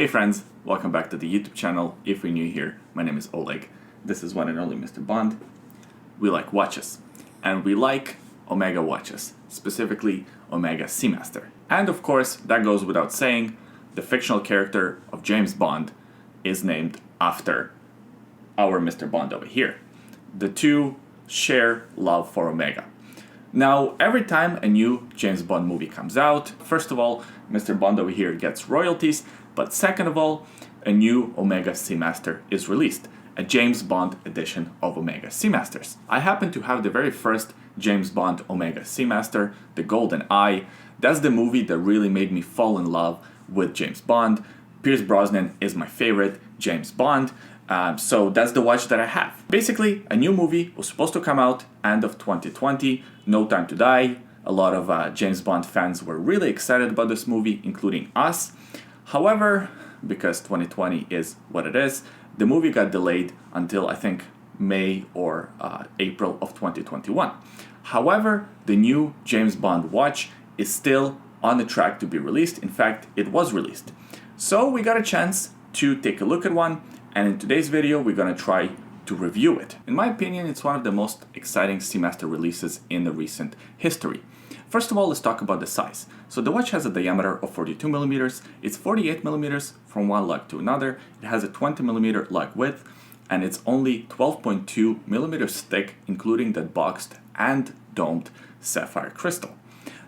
Hey friends, welcome back to the YouTube channel. If you're new here, my name is Oleg. This is one and only Mr. Bond. We like watches, and we like Omega watches, specifically Omega Seamaster. And of course, that goes without saying, the fictional character of James Bond is named after our Mr. Bond over here. The two share love for Omega. Now, every time a new James Bond movie comes out, first of all, Mr. Bond over here gets royalties, but second of all, a new Omega Seamaster is released, a James Bond edition of Omega Seamasters. I happen to have the very first James Bond Omega Seamaster, the Golden Eye. That's the movie that really made me fall in love with James Bond. Pierce Brosnan is my favorite James Bond. So that's the watch that I have. Basically, a new movie was supposed to come out end of 2020, No Time to Die. A lot of James Bond fans were really excited about this movie, including us. However, because 2020 is what it is, the movie got delayed until I think May or April of 2021. However, the new James Bond watch is still on the track to be released. In fact, it was released. So we got a chance to take a look at one, and in today's video we're going to try to review it. In my opinion, it's one of the most exciting Seamaster releases in the recent history. First of all, let's talk about the size. So the watch has a diameter of 42 millimeters. It's 48 millimeters from one lug to another. It has a 20 millimeter lug width, and it's only 12.2 millimeters thick, including that boxed and domed sapphire crystal.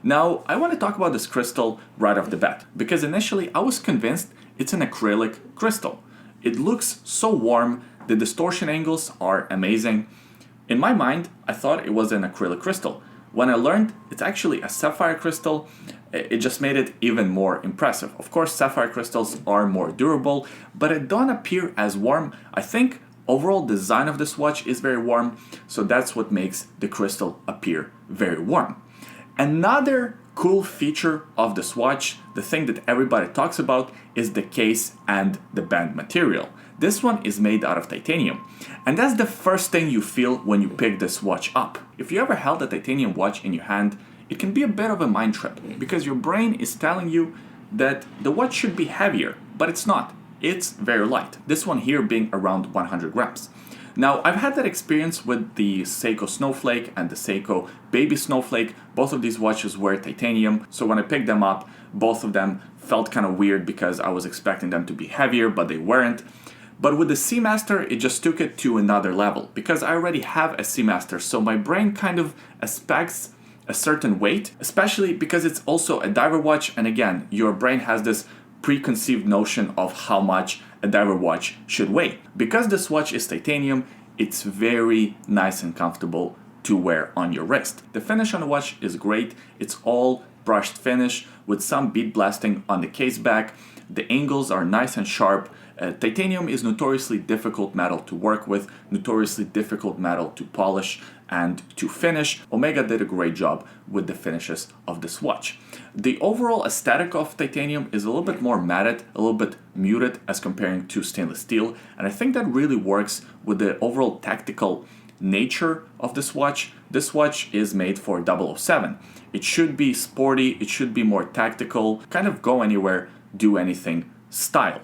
Now, I want to talk about this crystal right off the bat, because initially I was convinced it's an acrylic crystal. It looks so warm, the distortion angles are amazing. In my mind, I thought it was an acrylic crystal. When I learned it's actually a sapphire crystal, it just made it even more impressive. Of course, sapphire crystals are more durable, but it don't appear as warm. I think overall design of this watch is very warm, so that's what makes the crystal appear very warm. Another cool feature of this watch, the thing that everybody talks about, is the case and the band material. This one is made out of titanium, and that's the first thing you feel when you pick this watch up. If you ever held a titanium watch in your hand, it can be a bit of a mind trip, because your brain is telling you that the watch should be heavier, but it's not. It's very light. This one here being around 100 grams. Now, I've had that experience with the Seiko Snowflake and the Seiko Baby Snowflake. Both of these watches were titanium, so when I picked them up, both of them felt kind of weird because I was expecting them to be heavier, but they weren't. But with the Seamaster, it just took it to another level, because I already have a Seamaster, so my brain kind of expects a certain weight, especially because it's also a diver watch, and again, your brain has this preconceived notion of how much a diver watch should weigh. Because this watch is titanium, it's very nice and comfortable to wear on your wrist. The finish on the watch is great. It's all brushed finish with some bead blasting on the case back. The angles are nice and sharp. Titanium is notoriously difficult metal to work with, notoriously difficult metal to polish and to finish. Omega did a great job with the finishes of this watch. The overall aesthetic of titanium is a little bit more matted, a little bit muted as comparing to stainless steel, and I think that really works with the overall tactical nature of this watch. This watch is made for 007. It should be sporty, it should be more tactical, kind of go anywhere, do anything style.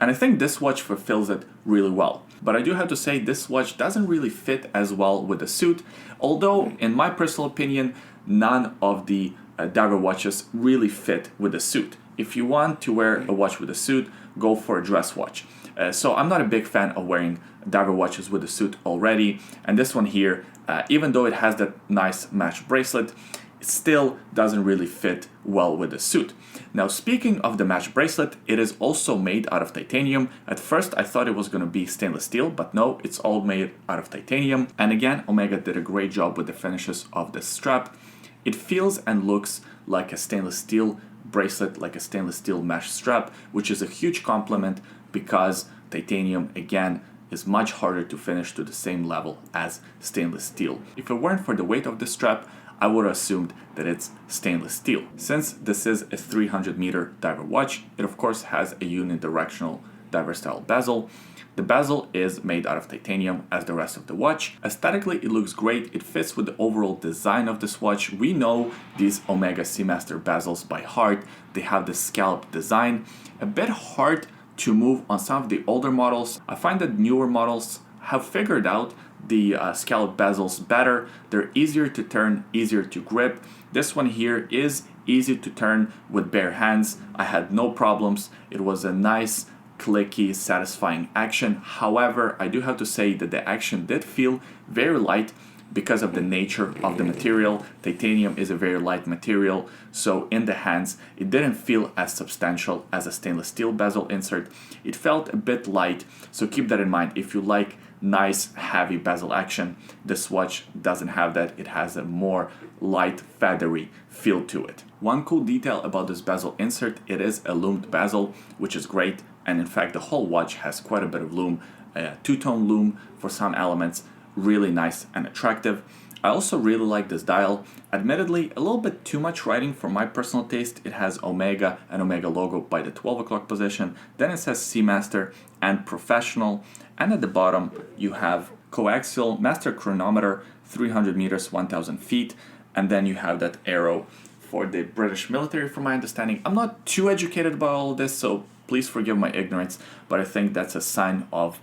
And I think this watch fulfills it really well. But I do have to say, this watch doesn't really fit as well with the suit, although in my personal opinion, none of the diver watches really fit with the suit. If you want to wear a watch with a suit, go for a dress watch. So I'm not a big fan of wearing diver watches with a suit already, and this one here, even though it has that nice match bracelet, it still doesn't really fit well with the suit. Now, speaking of the match bracelet, it is also made out of titanium. At first I thought it was going to be stainless steel, but no, it's all made out of titanium. And again, Omega did a great job with the finishes of the strap. It feels and looks like a stainless steel bracelet, like a stainless steel mesh strap, which is a huge compliment because titanium, again, is much harder to finish to the same level as stainless steel. If it weren't for the weight of the strap, I would have assumed that it's stainless steel. Since this is a 300 meter diver watch, it of course has a unidirectional diver style bezel. The bezel is made out of titanium as the rest of the watch. Aesthetically, it looks great. It fits with the overall design of this watch. We know these Omega Seamaster bezels by heart. They have the scallop design, a bit hard to move on some of the older models. I find that newer models have figured out the scallop bezels better. They're easier to turn, easier to grip. This one here is easy to turn with bare hands. I had no problems. It was a nice, clicky, satisfying action. However, I do have to say that the action did feel very light because of the nature of the material. Titanium is a very light material, so in the hands it didn't feel as substantial as a stainless steel bezel insert. It felt a bit light, so keep that in mind. If you like nice heavy bezel action, this watch doesn't have that. It has a more light, feathery feel to it. One cool detail about this bezel insert, it is a loomed bezel, which is great, and in fact the whole watch has quite a bit of lume, a two-tone lume for some elements, really nice and attractive. I also really like this dial. Admittedly, a little bit too much writing for my personal taste. It has Omega and Omega logo by the 12 o'clock position. Then it says Seamaster and Professional. And at the bottom, you have coaxial master chronometer, 300 meters, 1,000 feet. And then you have that arrow for the British military, from my understanding. I'm not too educated about all of this, so please forgive my ignorance, but I think that's a sign of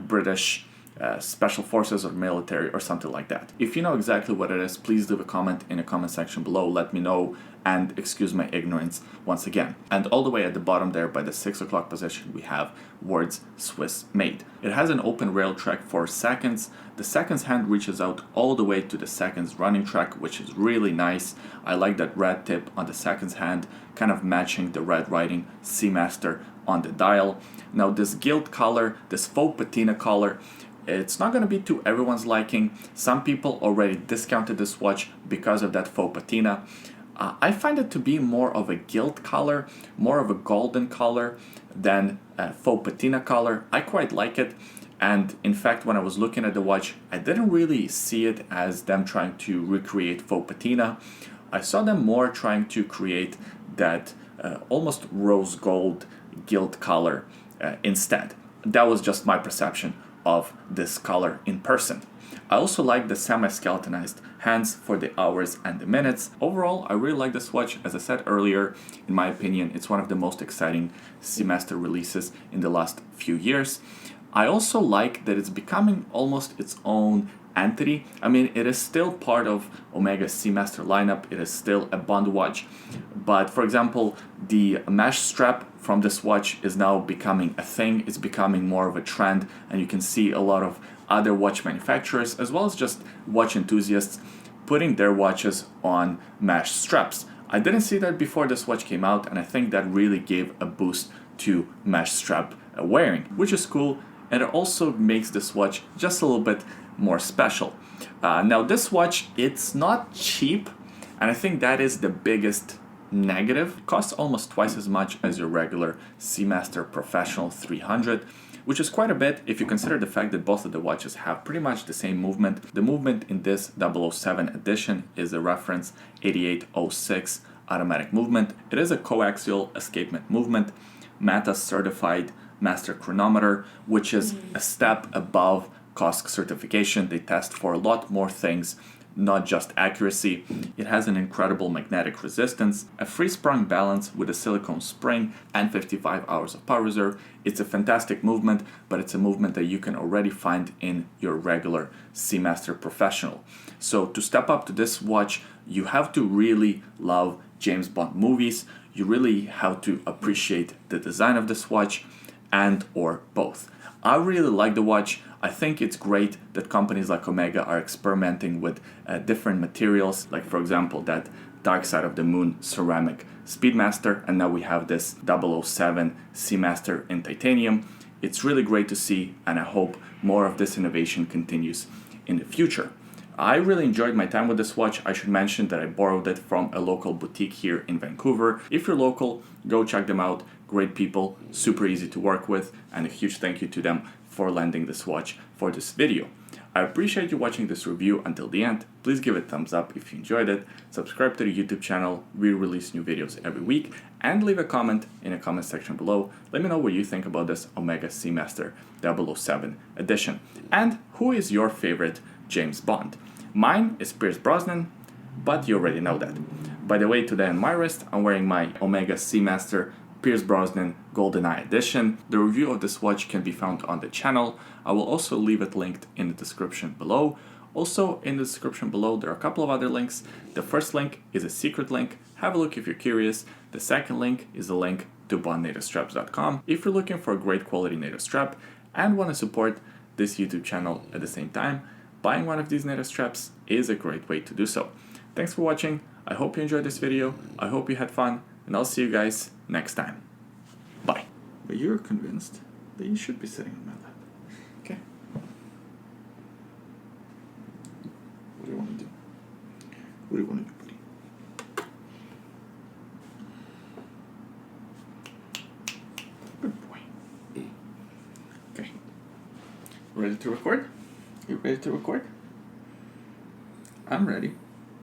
British special forces or military or something like that. If you know exactly what it is, please leave a comment in the comment section below. Let me know and excuse my ignorance once again. And all the way at the bottom there by the 6 o'clock position, we have words Swiss made. It has an open rail track for seconds. The seconds hand reaches out all the way to the seconds running track, which is really nice. I like that red tip on the seconds hand, kind of matching the red writing Seamaster on the dial. Now this gilt color, this faux patina color, it's not going to be to everyone's liking. Some people already discounted this watch because of that faux patina. I find it to be more of a gilt color, more of a golden color than a faux patina color. I quite like it. And in fact, when I was looking at the watch, I didn't really see it as them trying to recreate faux patina. I saw them more trying to create that almost rose gold gilt color instead. That was just my perception of this color in person. I also like the semi-skeletonized hands for the hours and the minutes. Overall, I really like this watch. As I said earlier, in my opinion, it's one of the most exciting Seamaster releases in the last few years. I also like that it's becoming almost its own entity. I mean, it is still part of Omega's Seamaster lineup. It is still a Bond watch. But for example, the mesh strap from this watch is now becoming a thing. It's becoming more of a trend, and you can see a lot of other watch manufacturers, as well as just watch enthusiasts, putting their watches on mesh straps. I didn't see that before this watch came out, and I think that really gave a boost to mesh strap wearing, which is cool, and it also makes this watch just a little bit more special. Now this watch, it's not cheap, and I think that is the biggest negative. It costs almost twice as much as your regular Seamaster Professional 300, which is quite a bit if you consider the fact that both of the watches have pretty much the same movement. The movement in this 007 edition is a reference 8806 automatic movement. It is a coaxial escapement movement, MATA certified master chronometer, which is a step above COSC certification. They test for a lot more things, not just accuracy. It has an incredible magnetic resistance, a free sprung balance with a silicone spring, and 55 hours of power reserve. It's a fantastic movement, but it's a movement that you can already find in your regular Seamaster Professional. So to step up to this watch, you have to really love James Bond movies. You really have to appreciate the design of this watch, and or both. I really like the watch. I think it's great that companies like Omega are experimenting with different materials, like for example that Dark Side of the Moon ceramic Speedmaster, and now we have this 007 Seamaster in titanium. It's really great to see, and I hope more of this innovation continues in the future. I really enjoyed my time with this watch. I should mention that I borrowed it from a local boutique here in Vancouver. If you're local, go check them out. Great people, super easy to work with, and a huge thank you to them for lending this watch for this video. I appreciate you watching this review until the end. Please give it a thumbs up if you enjoyed it, subscribe to the YouTube channel, we release new videos every week, and leave a comment in the comment section below. Let me know what you think about this Omega Seamaster 007 edition, and who is your favorite James Bond. Mine is Pierce Brosnan, but you already know that. By the way, today on my wrist, I'm wearing my Omega Seamaster Pierce Brosnan GoldenEye edition. The review of this watch can be found on the channel. I will also leave it linked in the description below. Also in the description below there are a couple of other links. The first link is a secret link. Have a look if you're curious. The second link is a link to bondnativestraps.com. If you're looking for a great quality native strap and want to support this YouTube channel at the same time, buying one of these native straps is a great way to do so. Thanks for watching. I hope you enjoyed this video. I hope you had fun, and I'll see you guys next time. Bye. But you're convinced that you should be sitting on my lap. Okay. What do you want to do? What do you want to do, buddy? Good boy. Okay. Ready to record? You ready to record? I'm ready.